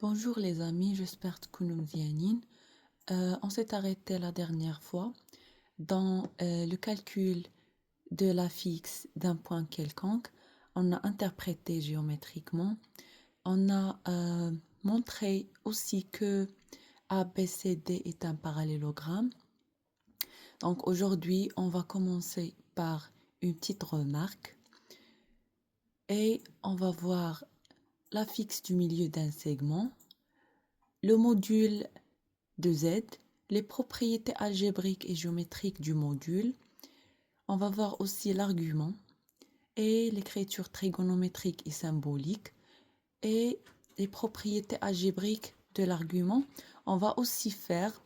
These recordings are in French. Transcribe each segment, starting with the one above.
Bonjour les amis, j'espère que nous bien. On s'est arrêté la dernière fois dans le calcul de la fixe d'un point quelconque. On a interprété géométriquement. On a montré aussi que ABCD est un parallélogramme. Donc aujourd'hui, on va commencer par une petite remarque et on va voir la fixe du milieu d'un segment, le module de Z, les propriétés algébriques et géométriques du module. On va voir aussi l'argument et l'écriture trigonométrique et symbolique et les propriétés algébriques de l'argument. On va aussi faire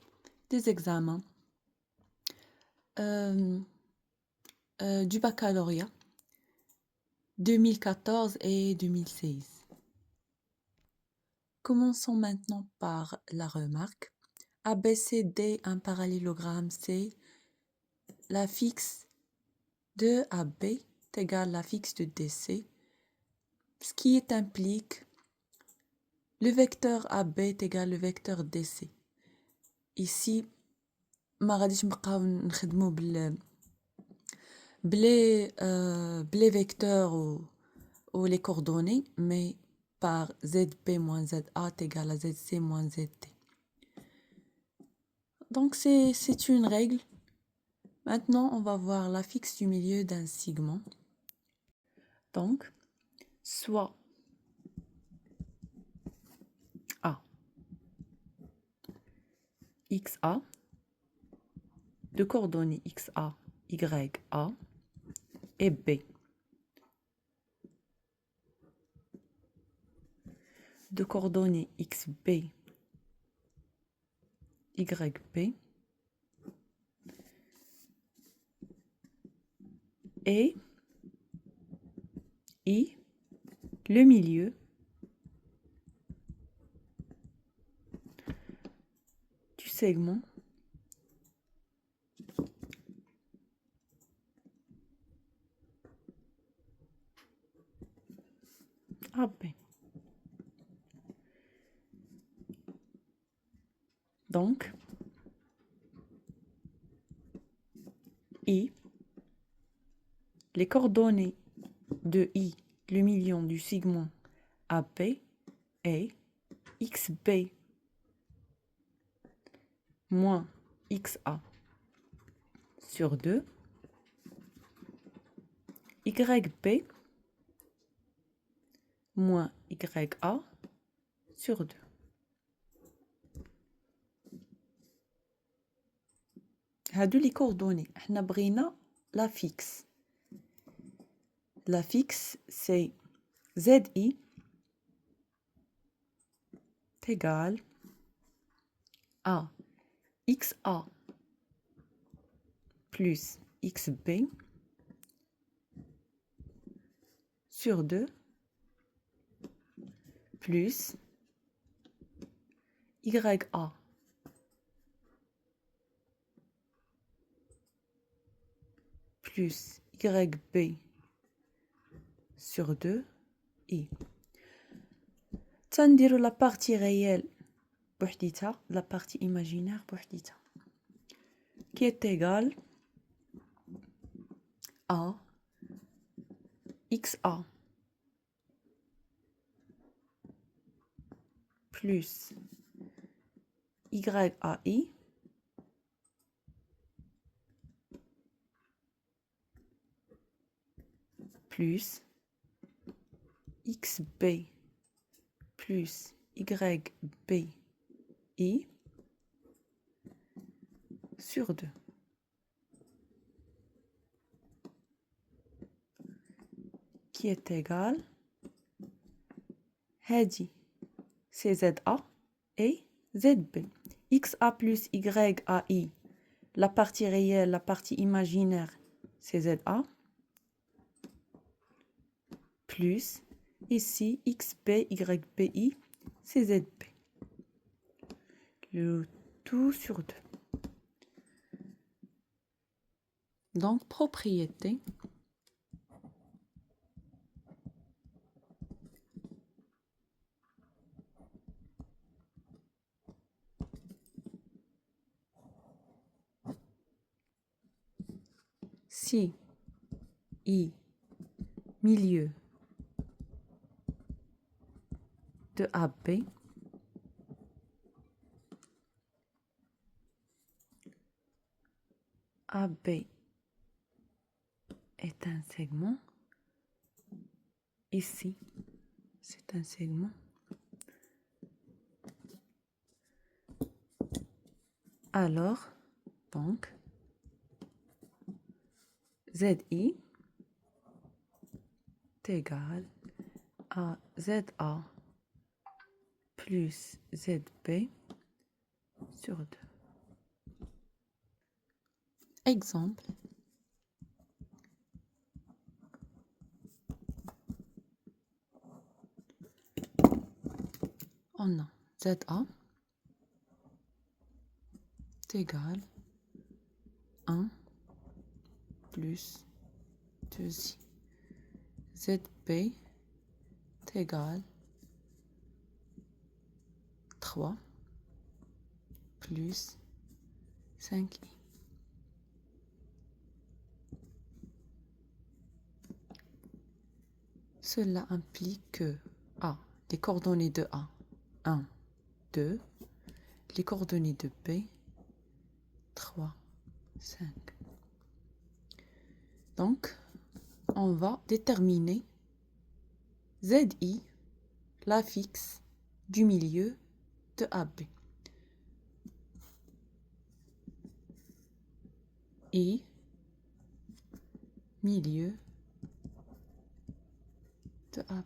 des examens du baccalauréat 2014 et 2016. Commençons maintenant par la remarque. ABCD, un parallélogramme, c'est la fixe de AB est égal à la fixe de DC, ce qui implique le vecteur AB est égal au vecteur DC. Ici, ما غاديش نبقاو نخدمو بلي vecteurs ou les coordonnées, mais par ZB moins ZA est égal à ZC moins ZT. Donc c'est une règle. Maintenant, on va voir la fixe du milieu d'un segment. Donc, soit A, XA, de coordonnées XA, YA et B. De coordonnées XB, YB et I, le milieu du segment AB. Donc, I, les coordonnées de I, le milieu du segment AB est XB moins XA sur 2, YB moins YA sur 2. هادو les coordonnées. احنا بغينا la fixe. La fixe, c'est ZI est égal à XA plus XB sur 2 plus YA plus YB sur 2 I. تنديروا la partie réelle بوحديتها, la partie imaginaire بوحديتها, qui est égale à XA plus YAI plus XB plus YBI sur 2. Qui est égal هادي c'est ZA et ZB. XA plus YAI, la partie réelle, la partie imaginaire, c'est ZA, plus ici XB, YBI, c'est ZB. Le tout sur 2. Donc, propriété. si I milieu de AB AB est un segment, ici c'est un segment, alors donc ZI est égal à ZA plus ZB sur 2. Exemple, on a ZA est égal à 1 plus 2i. ZB est égal à 3 plus 5i. Cela implique que A, les coordonnées de A, 1, 2, les coordonnées de B, 3, 5. Donc, on va déterminer ZI, la fixe du milieu de AB. I, milieu de AB.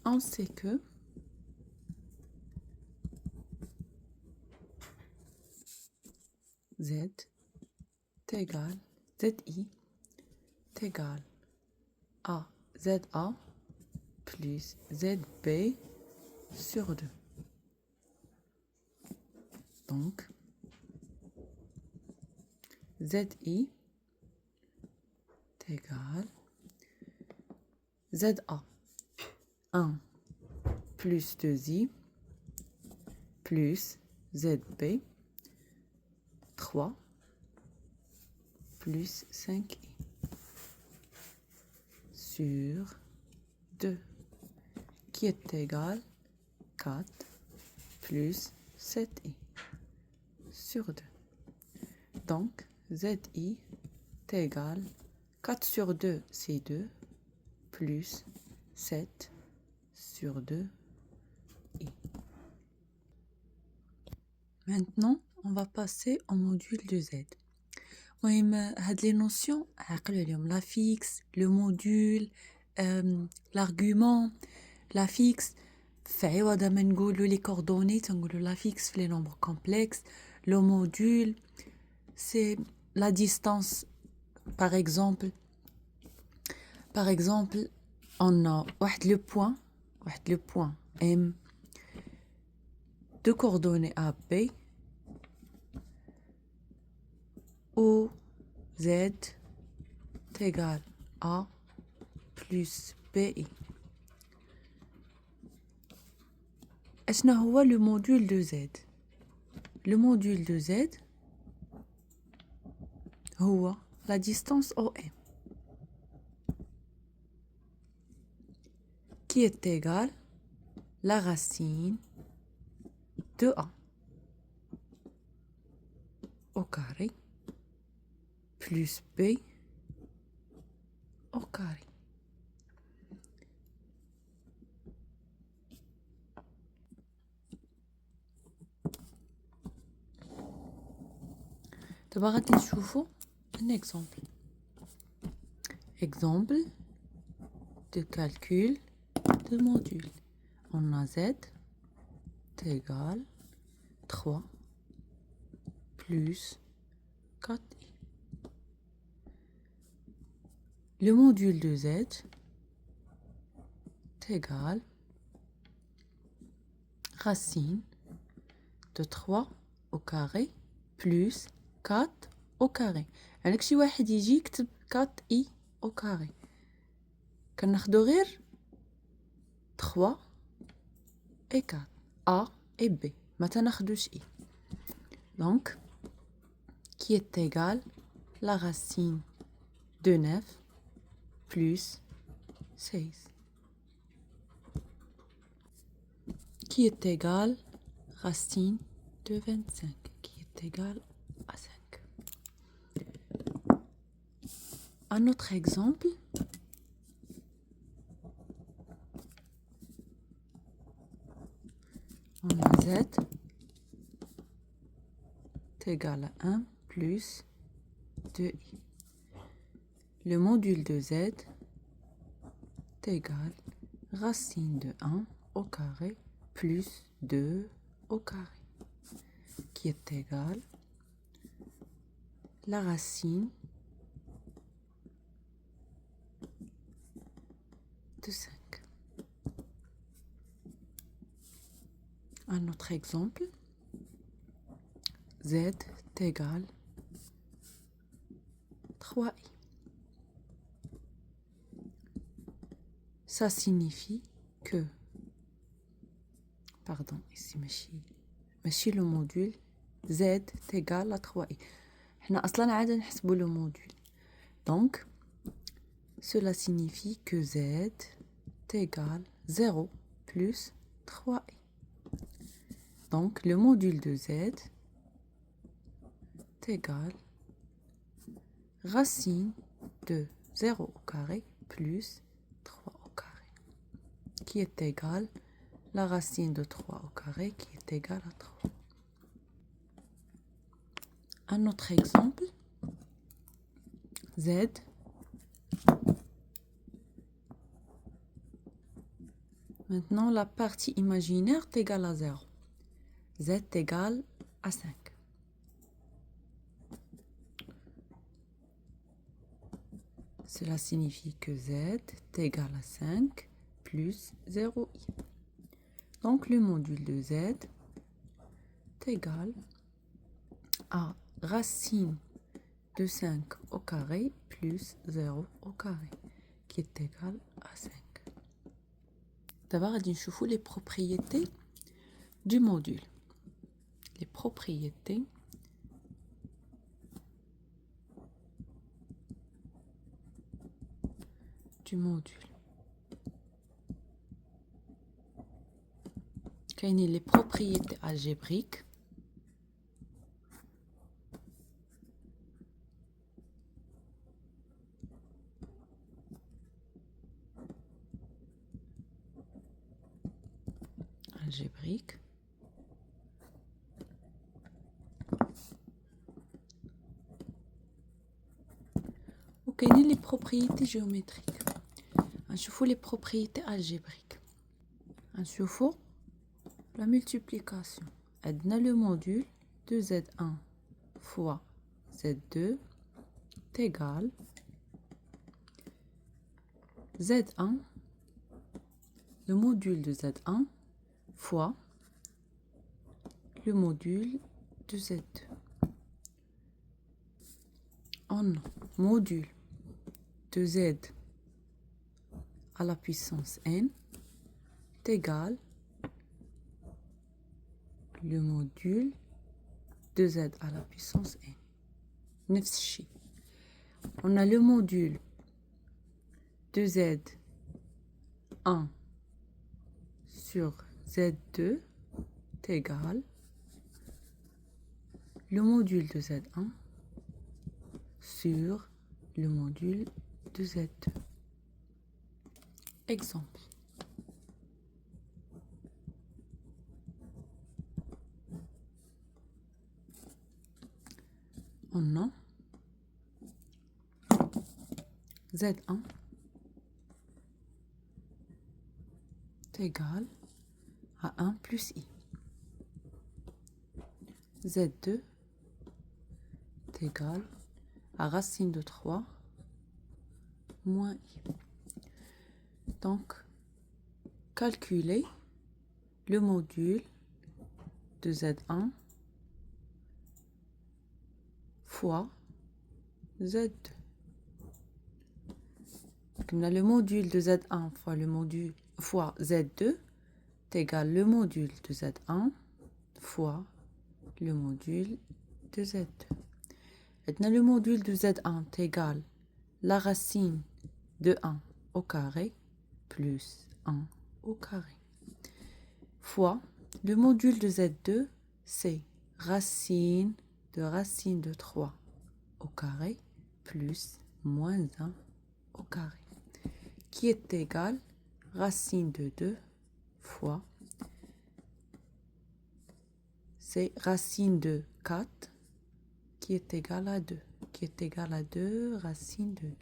On sait que Z est égal, ZI est égal à ZA plus ZB sur 2. Donc, ZI est égal ZA 1 plus 2i plus ZB 3 plus 5i sur 2 qui est égal 4 plus 7i sur 2. Donc, ZI est égal 4 sur 2, c'est 2, plus 7 sur 2, i. Maintenant, on va passer au module de Z. Les notions, la fixe, le module, l'argument, la fixe, les coordonnées, la fixe, les nombres complexes, le module, c'est la distance. Par exemple, on a le point M, deux coordonnées A, B, où Z est égal à plus BI. Est-ce que le module de Z? Le module de Z, c'est la distance OM, qui est égale à la racine de A au carré plus B au carré. D'abord, on va un exemple. Exemple de calcul de module. On a Z est égal à 3 plus 4i. Le module de Z est égal à racine de 3 au carré plus 4 au carré. يعني شي واحد يجي يكتب 4i au carré. كناخدو غير 3 et 4 A et B. ما تناخدوش i. Donc, qui est égal la racine de 9 plus 16. Qui est égal racine de 25, qui est égal à 5. Un autre exemple, on a z est égal à 1 plus 2i. Le module de z est égal racine de 1 au carré plus 2 au carré, qui est égal la racine de 5. Un autre exemple, z est égal 3i. Ça signifie que, pardon, ici ماشي le module z est égal à 3i. احنا اصلا عادة نحسبوا le module. Donc, cela signifie que z est égal 0 plus 3i. Donc, le module de z est égal racine de 0 au carré plus 3 au carré, qui est égal la racine de 3 au carré, qui est égal à 3. Un autre exemple, z maintenant la partie imaginaire est égale à 0. Z est égal à 5. Cela signifie que z est égal à 5 plus 0i. Donc le module de z est égal à racine de 5 au carré plus 0 au carré, qui est égal à 5. D'abord, on va les propriétés du module. Les propriétés du module. كاينين les propriétés algébriques, وكاينين les propriétés géométriques. نشوفوا les propriétés algébriques. نشوفوا la multiplication. عندنا le module de z1 fois z2 est égal z1, le module de z1 fois le module de z2. On a module de z à la puissance n est égal le module de z à la puissance n. نفس الشيء. On a le module de z1 sur z2 est égal le module de z1 sur le module de z2. Exemple. On a z1 est égal à 1 plus i. z2 est égal à racine de 3 moins i. Donc, calculer le module de z1 fois z2. Donc, on a le module de z1 fois le module fois z2 est égal le module de z1 fois le module de Z2. Maintenant, le module de Z1 est égal à la racine de 1 au carré plus 1 au carré fois le module de Z2, c'est racine de 3 au carré plus moins 1 au carré, qui est égal à racine de 2 fois, c'est racine de 4 qui est égal à 2, qui est égal à 2 racine de 2.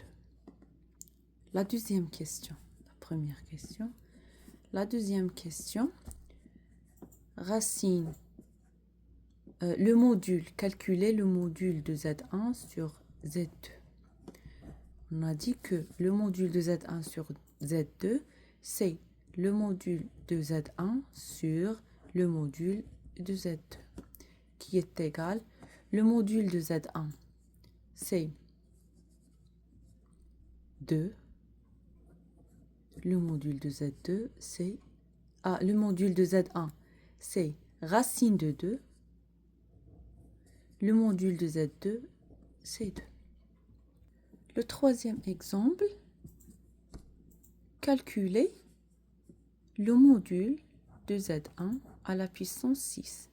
La deuxième question, la première question. La deuxième question, racine, le module, calculer le module de Z1 sur Z2. On a dit que le module de Z1 sur Z2, c'est le module de Z1 sur le module de Z2, qui est égal, le module de Z1, c'est 2, le module de Z2, c'est, le module de Z1, c'est racine de 2, le module de Z2, c'est 2. Le troisième exemple, calculer le module de Z1 à la puissance 6.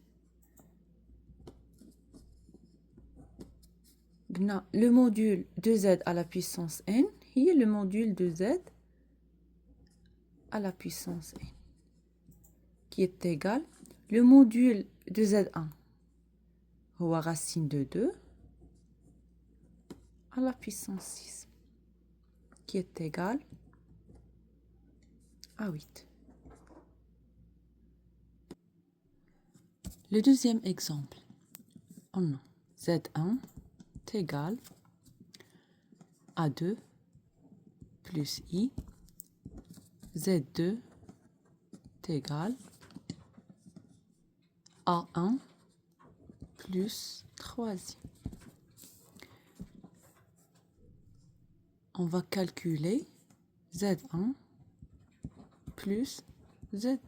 Le module de Z à la puissance n est le module de Z à la puissance n, qui est égal, le module de Z1 ou racine de 2 à la puissance 6, qui est égal à 8. Le deuxième exemple, on a Z1 est égal à 2 plus I, Z2 est égal à 1 plus 3i. On va calculer Z1 plus Z2.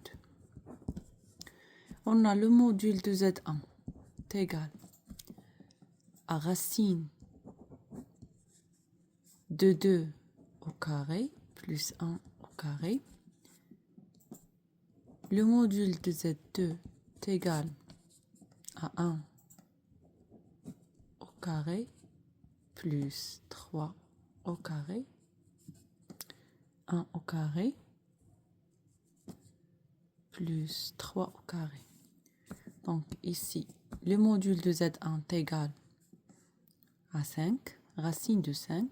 On a le module de Z1 est égal à racine de 2 au carré plus 1 au carré. Le module de Z2 est égal à 1 au carré plus 3 au carré, 1 au carré plus 3 au carré. Donc ici, le module de Z1 est égal à 5, racine de 5.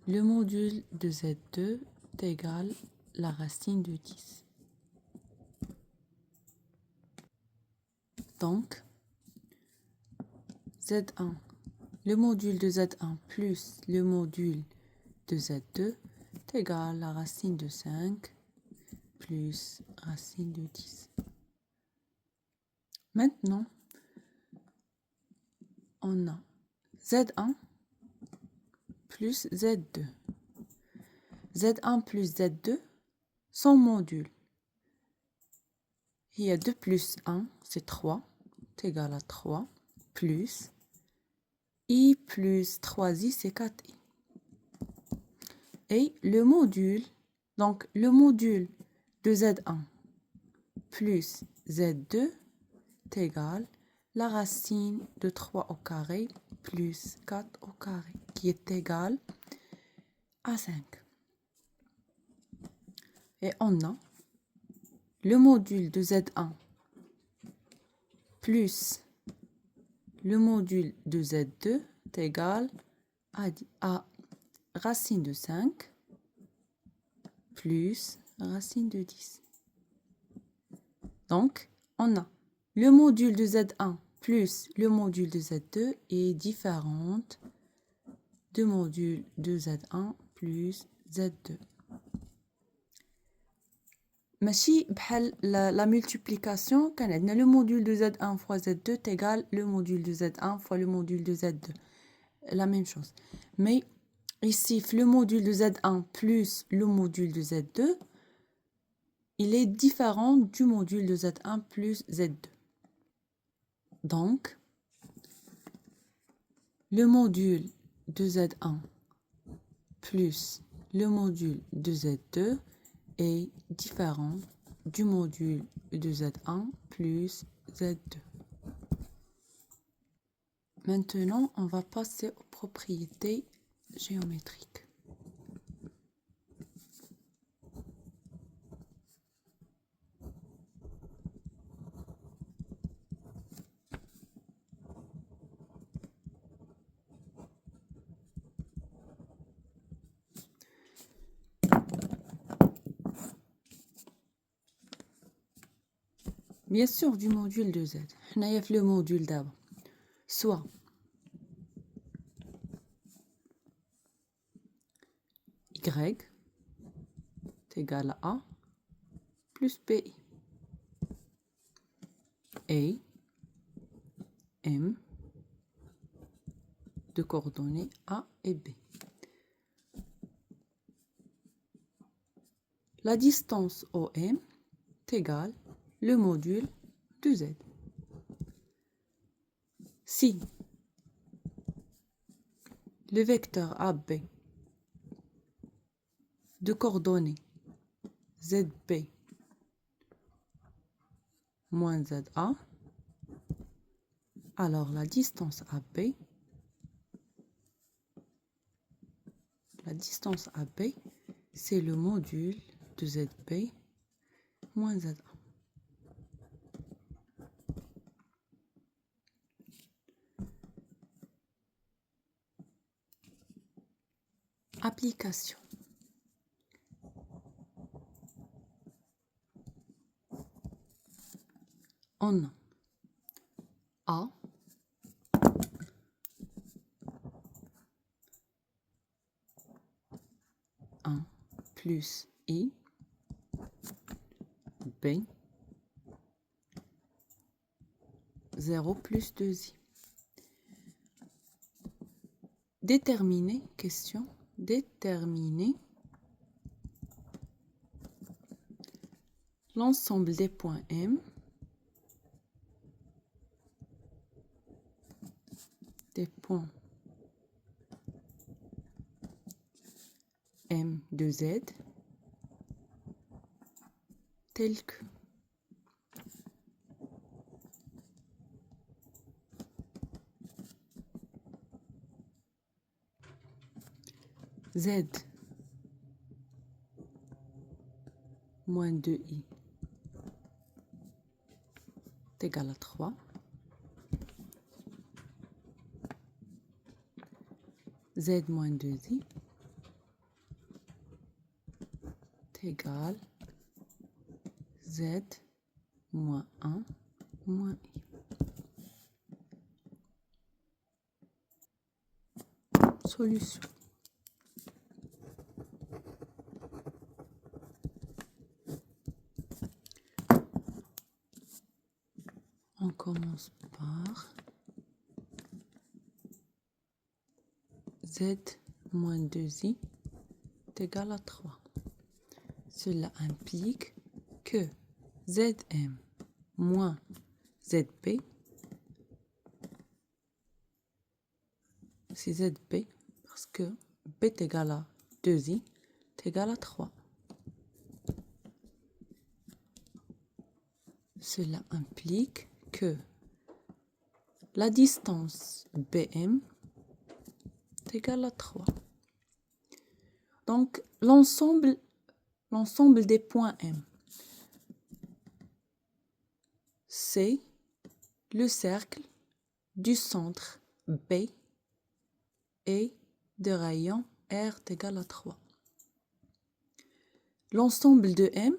Le module de Z2 est égal à la racine de 10. Donc, Z1, le module de Z1 plus le module de Z2 est égal à la racine de 5 plus racine de 10. Maintenant, on a Z1 plus Z2. Z1 plus Z2, son module. Il y a 2 plus 1, c'est 3, c'est égal à 3, plus I plus 3i, c'est 4i. Et le module, donc le module de Z1 plus Z2 est égal à la racine de 3 au carré plus 4 au carré, qui est égal à 5. Et on a le module de Z1 plus le module de Z2 est égal à racine de 5 plus racine de 10. Donc, on a le module de Z1 plus le module de Z2 est différente du module de Z1 plus Z2. ماشي بحال la multiplication كان عندنا le module de Z1 fois Z2 est égal le module de Z1 fois le module de Z2. La même chose. Mais ici, le module de Z1 plus le module de Z2, il est différent du module de Z1 plus Z2. Donc, le module de Z1 plus le module de Z2 est différent du module de Z1 plus Z2. Maintenant, on va passer aux propriétés géométriques. Bien sûr, du module de Z. On a le module d'abord. Soit Y est égal à A plus BI. Et M de coordonnées A et B. La distance OM est égale le module de Z. Si le vecteur AB de coordonnées ZB moins ZA, alors la distance AB c'est le module de ZB moins ZA. Application. On a A1 plus I B 0 plus 2i. Déterminer, question, déterminer l'ensemble des points M des points M de Z tels que Z moins 2i est égal à 3. Z moins 2i est égal Z moins 1 moins i. Solution. On commence par Z moins 2i est égal à 3. Cela implique que Zm moins Zp, c'est Zp parce que b est égal à 2i est égal à 3. Cela implique que la distance BM est égale à 3. Donc, l'ensemble des points M, c'est le cercle du centre B et de rayon R est égal à 3. L'ensemble de M,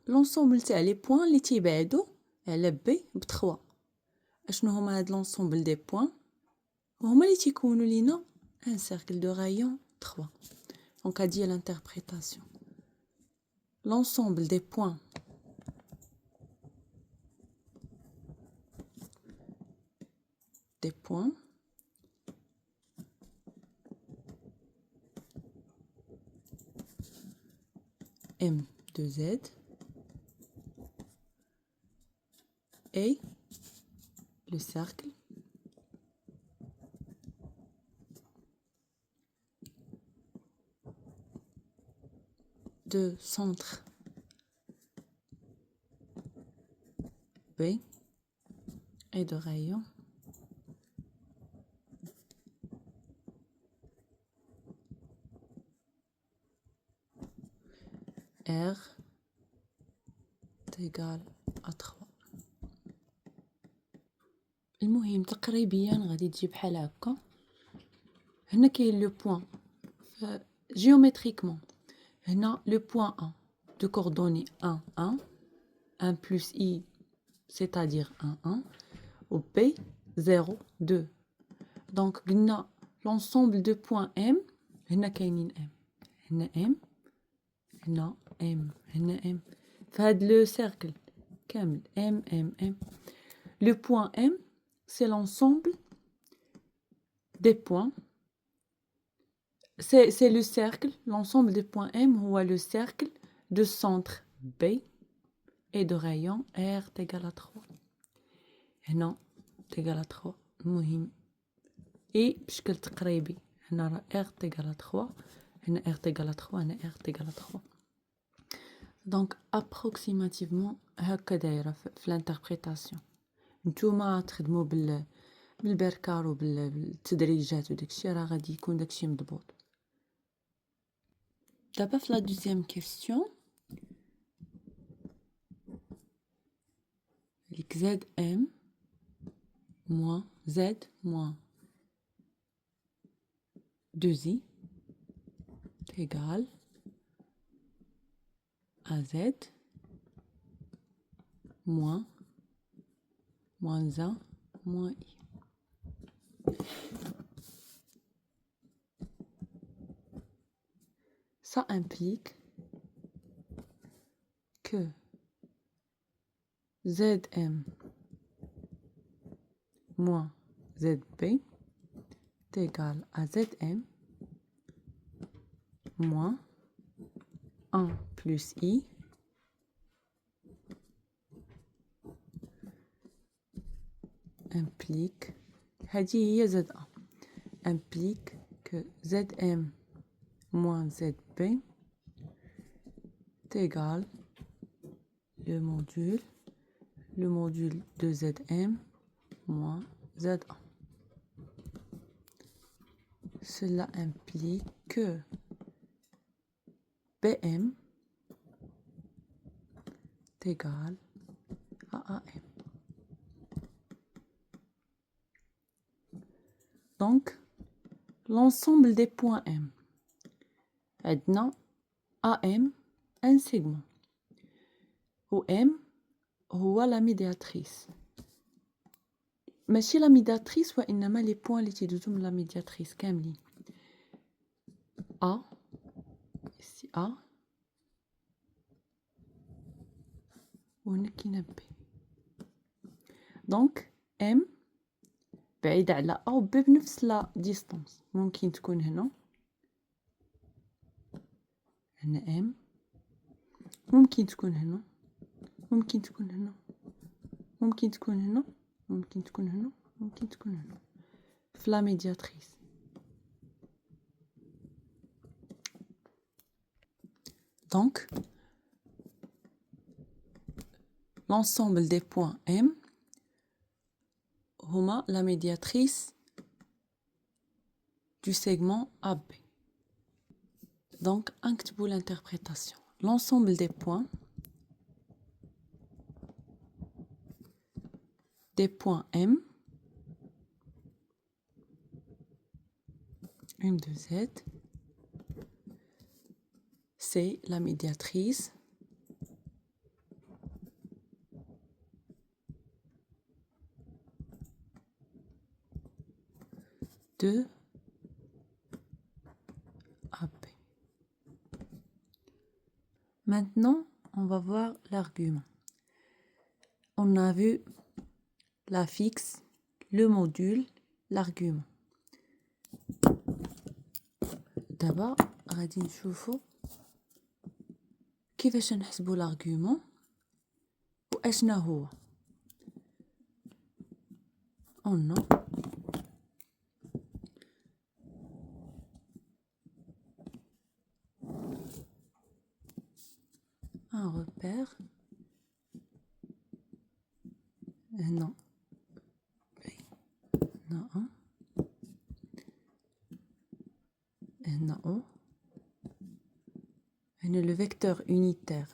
l'ensemble c'est les points les تيبعدوا على B ب 3. اشنو هما هاد l'ensemble des points هما اللي تيكونوا لينا un cercle de rayon 3. Donc à dire l'interprétation. L'ensemble des points M de Z est le cercle de centre B et de rayon R est égal à 3. المهم تقريبيا غادي تجي بحال هكا. هنا كاين لو بوين géométriquement هنا le point A de coordonnées 1 1 1 plus I c'est-à-dire 1 1 au B 0 2. donc قلنا l'ensemble de points M هنا كاينين M هنا M هنا M هنا M فهاد le cercle كامل M M M. Le point M c'est l'ensemble des points. C'est le cercle, l'ensemble des points M ou le cercle de centre B et de rayon R égale à 3. هنا égale à 3 مهم. Et بشكل تقريبي هنا R égale à 3 هنا R égale à 3 هنا R égale à 3. Donc approximativement هكا دايرة في l'interprétation. نتوما تخدموا بالبركار وبالتدريجات وداكشي راه غادي يكون داكشي مضبوط. دابا في لا دوزيام كيسيون ليك زد ام موان زد موان 2i égal à z moins 1 moins i. Ça implique que Zm moins Zb est égal à Zm moins 1 plus i implique implique que Zm moins Zb est égal le module de Zm moins Za. Cela implique que Bm est égal à Am. Donc, l'ensemble des points M. Maintenant, AM, un segment. Où M, هو la médiatrice. ماشي la médiatrice وإنما les points اللي تيدوزو من la médiatrice كاملين. A, ici A, وهنا كاينة B. Donc, M بعيد على A و B بنفس la distance. ممكن تكون هنا M ممكن تكون هنا ممكن تكون هنا ممكن تكون هنا ممكن تكون هنا ممكن تكون هنا في la médiatrice. Donc l'ensemble des points M هما la médiatrice du segment AB. Donc نكتبوا l'interprétation. L'ensemble des points M M de Z c'est la médiatrice de AB. Maintenant, on va voir l'argument. On a vu la fixe, le module, l'argument. دابا غادي نشوفوا كيفاش نحسبوا l'argument واشنا هو. on a un repère. Non. Non. Non. Le vecteur unitaire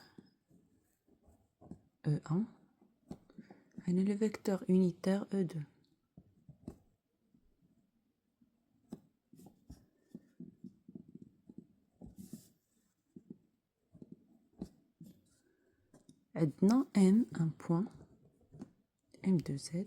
E1 et le vecteur unitaire E2. عندنا M un point M2Z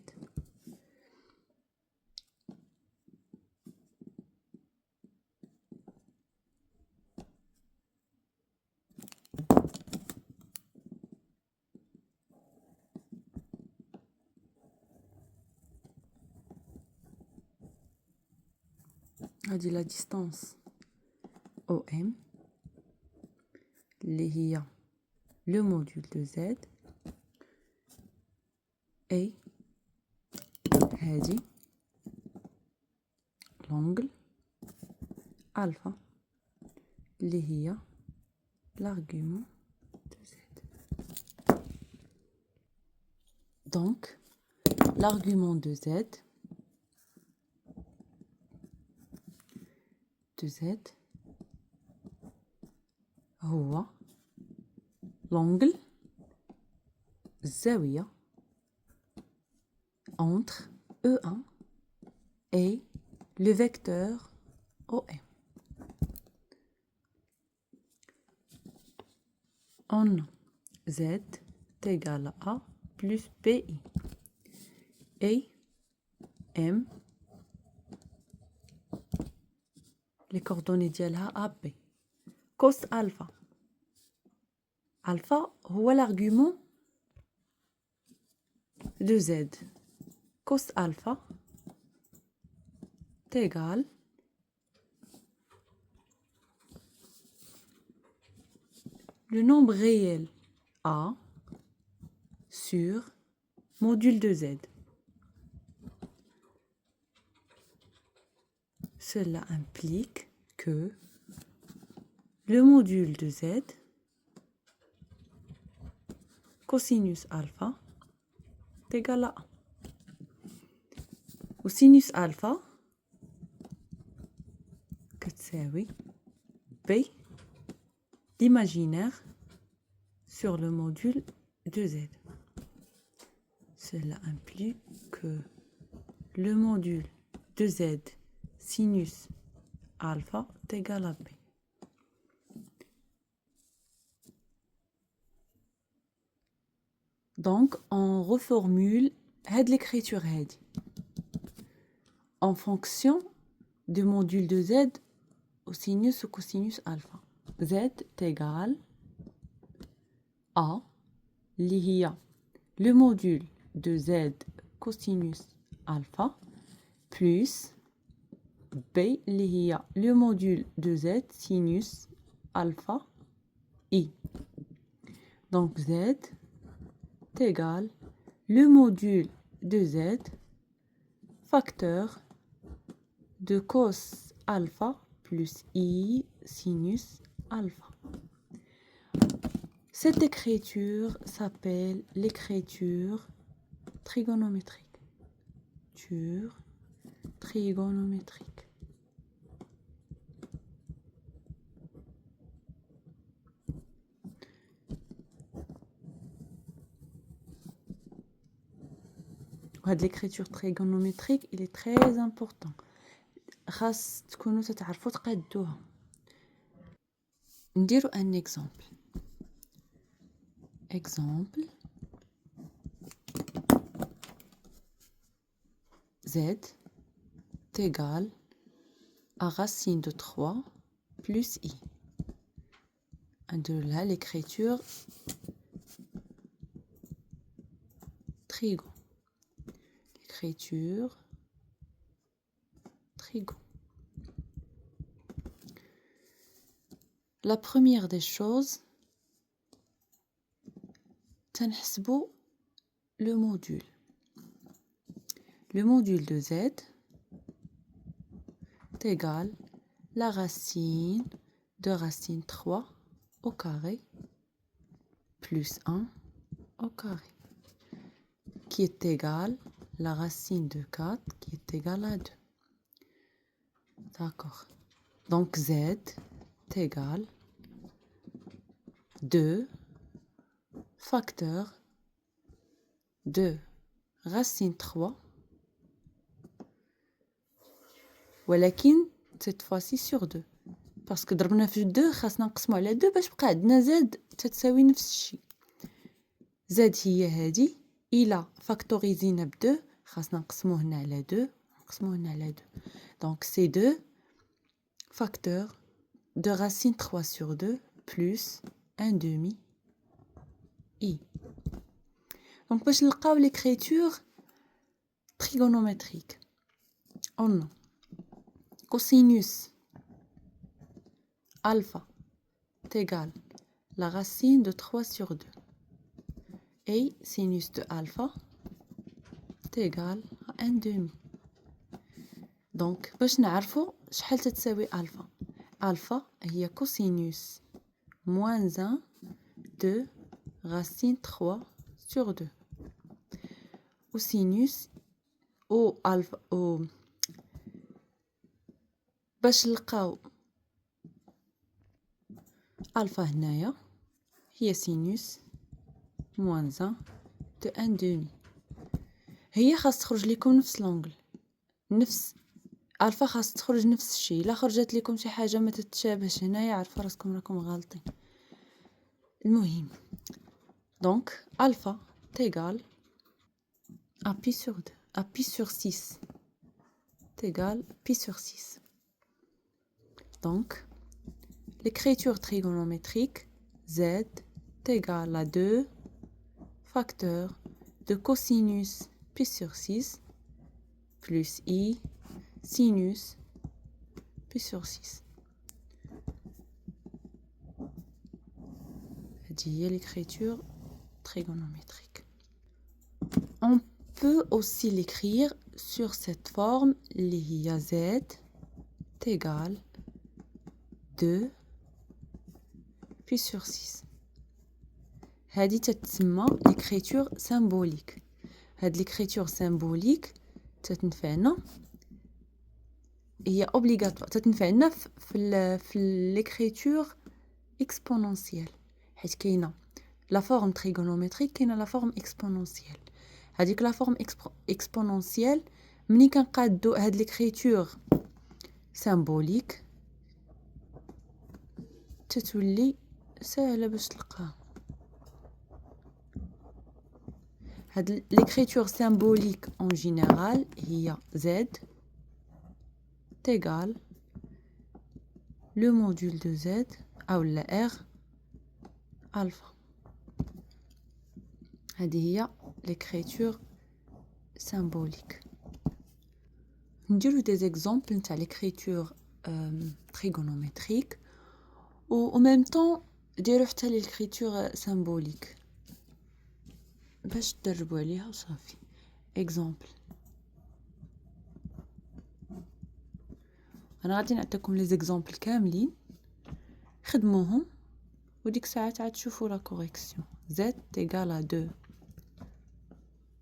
هذه la distance OM اللي هي le module de Z et هذه l'angle alpha اللي هي l'argument de Z. Donc l'argument de Z هو l'angle الزاوية entre E1 et le vecteur OM. On a Z est égal à A plus BI et M les coordonnées ديالها AB cos alpha. Alpha هو l'argument de Z. Cos alpha est égal le nombre réel A sur module de Z. Cela implique que le module de Z cosinus alpha est égal à A. Ou sinus alpha كتساوي B l'imaginaire sur le module de Z. Cela implique que le module de Z sinus alpha est égal à B. Donc, on reformule l'écriture en fonction du module de Z au sinus ou cosinus alpha. Z est égal à le module de Z cosinus alpha plus B le module de Z sinus alpha I. Donc Z est égal le module de Z facteur de cos alpha plus I sinus alpha. Cette écriture s'appelle l'écriture trigonométrique. Trigonométrique. L'écriture trigonométrique, il est très important. خاص تكونوا تتعرفوا تقادوها. نديروا un exemple. Exemple Z est égal à racine de 3 plus I. De là, l'écriture trigon. L'écriture trigon. La première des choses, تنحسبوا le module. le module de z est égal à la racine de racine 3 au carré plus 1 au carré, qui est égal à la racine de 4 qui est égale à 2. D'accord. Donc z est égal à 2 facteur de racine 3 ولكن cette fois-ci sur 2 parce que ضربنا في 2 خاصنا نقسمو على 2 باش بقى عندنا z تتساوي نفس الشيء. z هي هذه إلا فاكتوريزينا ب 2 خاصنا نقسموه هنا على 2 نقسموه هنا على 2. Donc c'est 2 facteur de racine 3 sur 2 plus 1 demi i. Donc باش نلقاو l'écriture trigonométrique on a cosinus alpha est égal à la racine de 3 sur 2 et sinus de alpha est égal à 1 demi. Donc باش نعرفوا شحال تتساوي alpha. Alpha هي cosinus moins 1 de racine 3 sur 2 ou sinus ou alpha ou باش نلقاو alpha هنايا هي sinus moins 1 de 1 demi. هي خاص تخرج لكم نفس لونغل نفس الفا خاص تخرج نفس الشيء. الا خرجت لكم شي حاجه ما تتشابهش هنايا عرفوا راسكم راكم غالطين. المهم دونك الفا تيغال à pi sur 2 à pi sur 6 égale pi sur 6. Donc l'écriture trigonométrique z est égal à 2 facteur de cosinus pi sur 6 plus i sinus pi sur 6. هذه l'écriture trigonométrique. On peut aussi l'écrire sur cette forme اللي هي z est égal 2 pi sur 6. هذه تتسمى l'écriture symbolique. هذه l'écriture symbolique تتنفعنا هي obligatoire تتنفعنا في l'écriture exponentielle حيت كاينه la forme trigonométrique كاينه la forme exponentielle. هذيك la forme exponentielle ملي كنقادو هاد l'écriture symbolique تتولي سهله باش تلقاها. هاد l'écriture symbolique en général هي z égale le module de z ou la r alpha. هذه هي l'écriture symbolique. نديرو des exemples نتاع l'écriture trigonométrique و en même temps نديرو حتى l'écriture symbolique باش تدربوا عليها وصافي. exemple انا غادي نعطيكم لي زيكزامبل كاملين خدموهم وديك ساعات عاد تشوفوا لا كوريكسيون. z égale à 2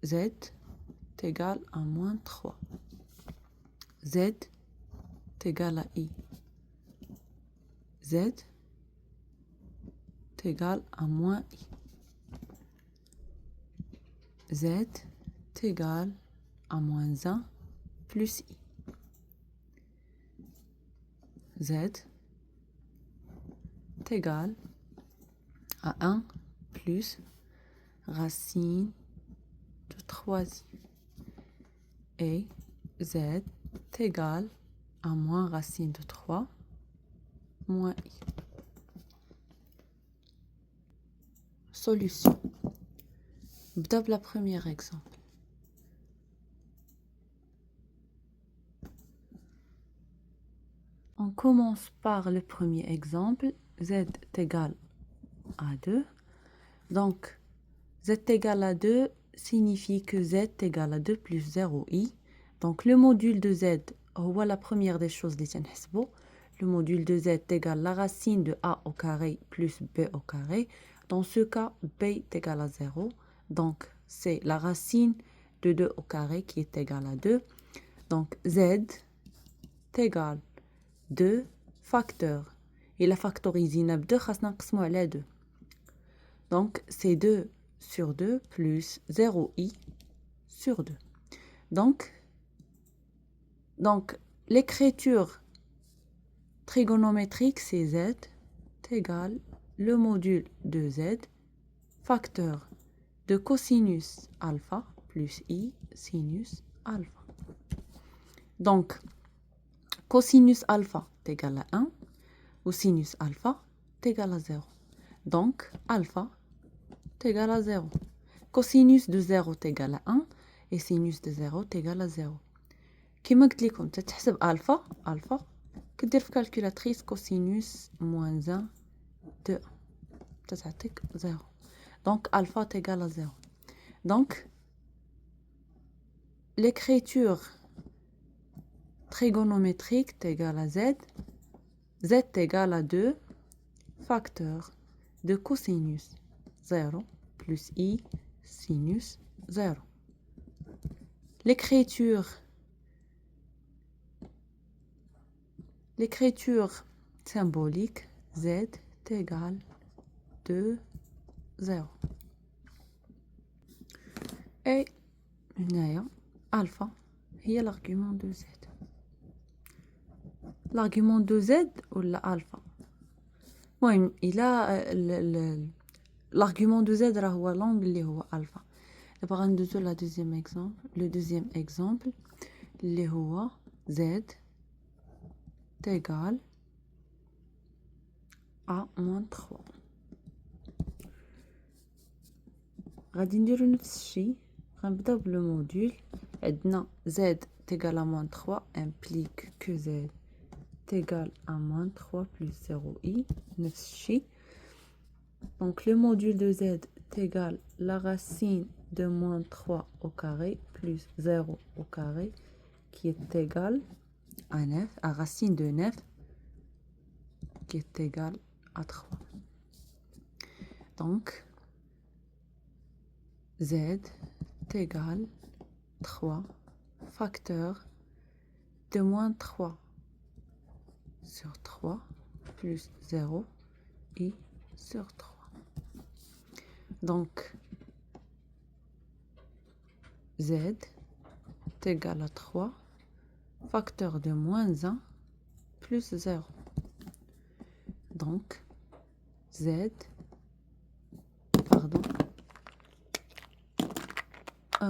z égale à moins 3 z égale à i z égale à moins i z égale à moins 1 plus i z égale à 1 plus racine de 3i et z égale à moins racine de 3 moins i. Solution. نبدا بلا premier exemple. On commence par le premier exemple. Z est égal à 2. Donc, z est égal à 2 signifie que z est égal à 2 plus 0i. Donc le module de z, voilà la première des choses les تنحسبوا. Le module de z est égal à la racine de a au carré plus b au carré. Dans ce cas, b est égal à 0. Donc c'est la racine de 2 au carré qui est égale à 2. Donc z est égal à 2 facteurs. Et la factorisée n'a 2 خاصنا نقسموا على 2. Donc c'est 2 sur 2 plus 0i sur 2. Donc l'écriture trigonométrique, c'est z est égal le module de z, facteur de cosinus alpha plus i sinus alpha. Donc, cosinus alpha est égal à 1 ou sinus alpha est égal à 0. Donc, alpha est égal à 0. Cosinus de 0 est égal à 1 et sinus de 0 est égal à 0. كما قلت لكم تتحسب alpha كدير في calculatrice cosinus moins 1 de 1 تتعطيك 0. Donc alpha est égal à 0. Donc l'écriture trigonométrique est égale à z. Z est égal à 2 facteurs de cosinus 0 plus i sinus 0. L'écriture symbolique z est égal à 2 0. Et alpha est l'argument de z. L'argument de z ou l'alpha. Oui, il a l'argument de z est l'angle qui est alpha. D'abord, on va le deuxième exemple. Le deuxième exemple, qui est z est égal à moins 3. غادي نديرو نفس الشيء. غنبداو بالموديل. عندنا z est égal à moins 3 implique que z est égal à moins 3 plus 0i. نفس الشيء. Donc le module de z est égal à la racine de moins 3 au carré plus 0 au carré qui est égal à 9, à racine de 9 qui est égal à 3. Donc z est égal à 3 facteurs de moins 3 sur 3 plus 0 i sur 3. Donc z est égal à 3 facteur de moins 1 plus 0. Donc z, pardon,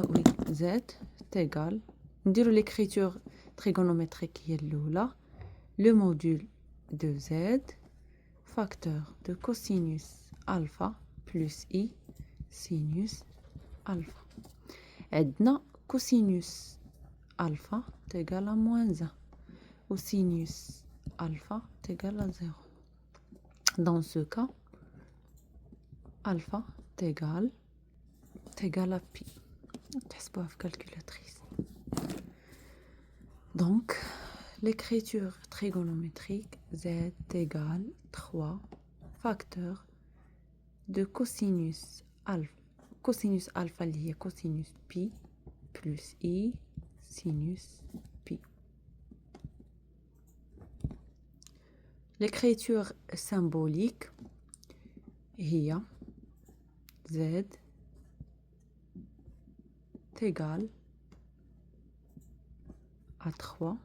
oui, z est égal, نديرو l'écriture trigonométrique qui est là, le module de z, facteur de cosinus alpha plus i sinus alpha. عندنا cosinus alpha est égal à moins 1 ou sinus alpha est égal à 0. Dans ce cas, alpha est égal à pi. تحسبوها في calculatrice. Donc, l'écriture trigonométrique z est égal à 3 facteurs de cosinus alpha. Cosinus alpha lié cosinus pi plus i sinus pi. L'écriture symbolique هي z est égal à 3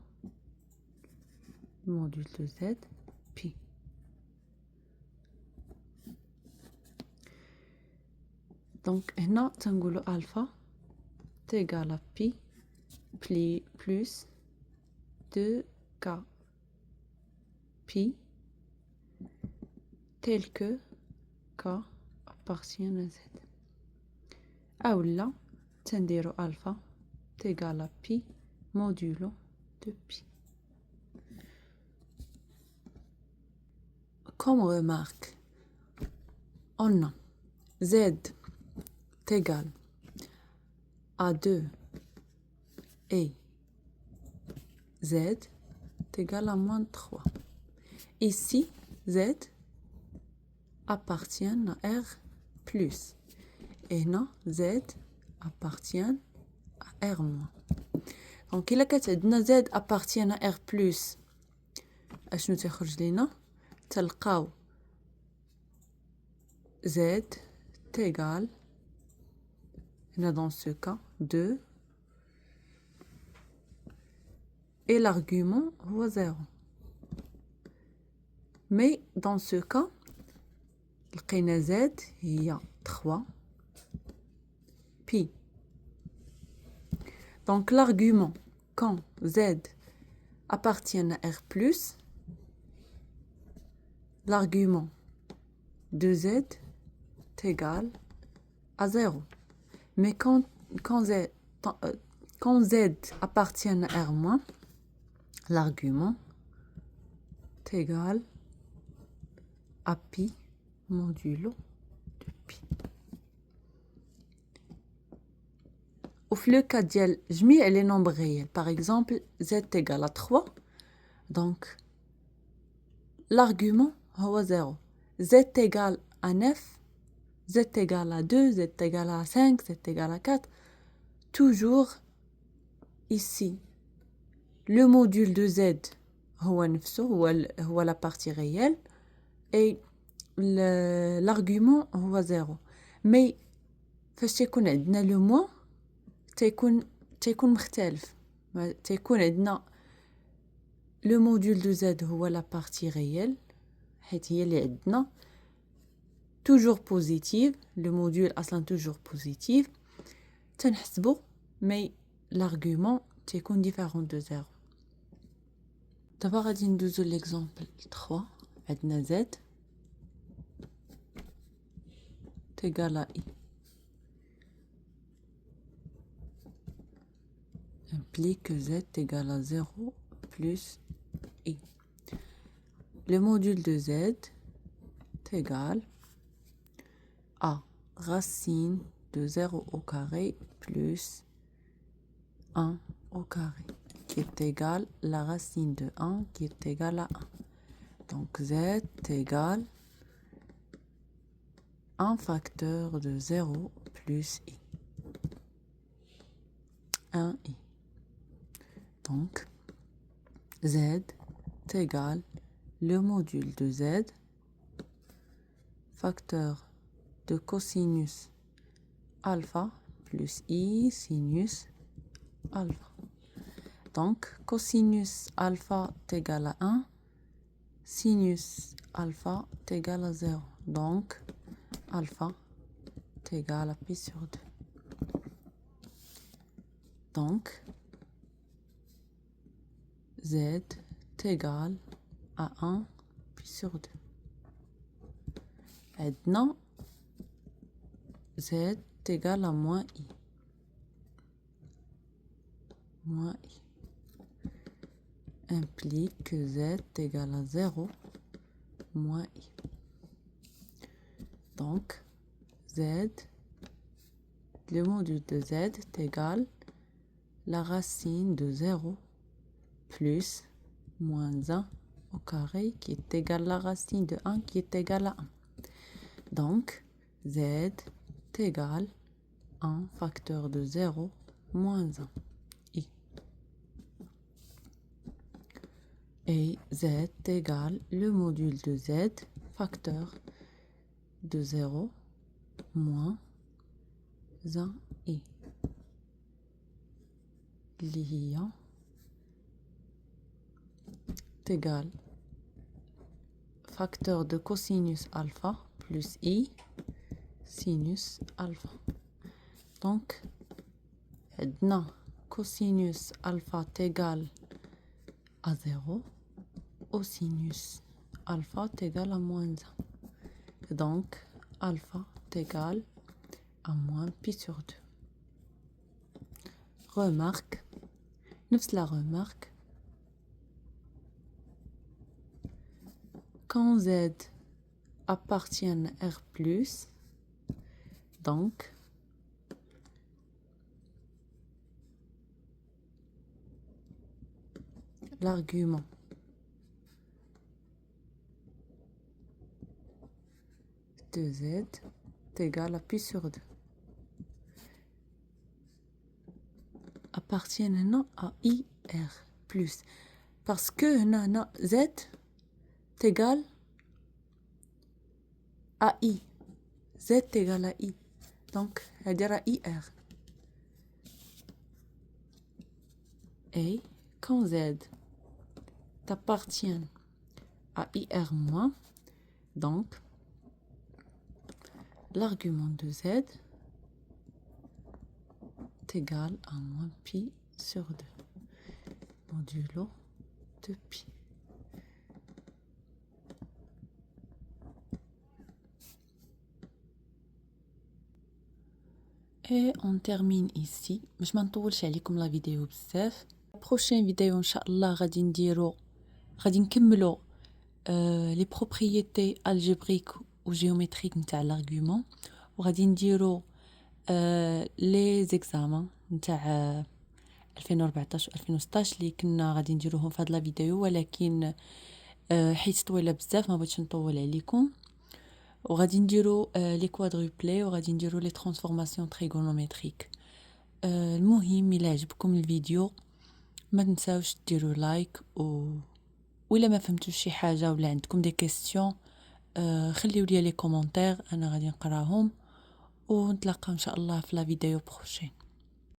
module de z pi. Donc هنا تنقولوا alpha est égal à pi plus 2k pi tel que k appartient à z. ou là تنديروا alpha est égal à pi modulo de pi. Comme remarque, on a z est égal à 2 et Z est égal à moins 3. Ici, Z appartient à R plus. Et non, Z appartient à R moins. Donc, il a كتعدنا Z appartient à R plus. أشنو تخرج لينا؟ تلقاو Z est égal, dans ce cas, 2. Et l'argument est 0. Mais dans ce cas, le Z il y a 3 pi. Donc l'argument, quand Z appartient à R+, l'argument de Z est égal à 0. Mais quand Z appartient à R-, l'argument est égal à pi modulo de pi. Au le cas ديال جميع les nombres réels, par exemple z est égal à 3, donc l'argument est 0. Z est égal à 9, z est égal à 2, z est égal à 5, z est égal à 4. Toujours ici, le module de z هو la partie réelle et l'argument est 0. Mais فاش تيكون عندنا le moins تيكون مختلف. تيكون عندنا le module de z هو la partie réelle حيت هي اللي عندنا toujours positive. Le module اصلا toujours positive تنحسبو mais l'argument تيكون différent de 0. دابا غادي ندوزو l'exemple 3. عندنا z égal à i implique que z est égal à 0 plus i. Le module de z est égal à racine de 0 au carré plus 1 au carré, qui est égal à la racine de 1 qui est égale à 1. Donc z est égal à un facteur de 0 plus i. 1i. Donc z est égal le module de z facteur de cosinus alpha plus i sinus alpha. Donc cosinus alpha est égal à 1, sinus alpha est égal à 0. Donc alpha est égal à pi sur 2. Donc z est égal à 1 pi sur 2. Maintenant, z est égal à moins i. Moins i implique que z est égal à 0 moins i. Donc, z, le module de z est égal à la racine de 0 plus moins 1 au carré qui est égal à la racine de 1 qui est égal à 1. Donc, z est égal à un facteur de 0 moins 1. Et z est égal le module de z facteur de 0 moins 1 i liant est égal facteur de cosinus alpha plus i sinus alpha. Donc عندنا cosinus alpha est égal à 0 au sinus alpha est égal à moins 1. Donc alpha est égal à moins pi sur 2. Remarque, نفس la remarque, quand z appartient à R+, donc l'argument de z est égal à pi sur 2 appartient maintenant à IR plus. Parce que z est égal à I. Z est égal à I. Donc, ça veut dire à IR. Et quand Z appartient à IR moins, donc, l'argument de Z est égal à moins pi sur 2 modulo de pi. Et on termine ici. باش ما نطولش عليكم لا فيديو بزاف. prochaine vidéo ان شاء الله غادي نكملوا les propriétés algébriques ou géométriques نتاع l'argument وغادي نديروا les examens نتاع 2014 و 2016 اللي كنا غادي نديروهم في هاد لا فيديو ولكن حيت طويله بزاف ما بغيتش نطول عليكم وغادي نديروا لي كوادروبلي وغادي نديروا لي ترانسفورماسيون تريغونومتريك. المهم الى عجبكم الفيديو ما تنساوش ديروا لايك ولا ما فهمتوش شي حاجه ولا عندكم دي كيسيون خليو لي كومونتير انا غادي نقراهم ونتلاقاو ان شاء الله في لا فيديو بروشين.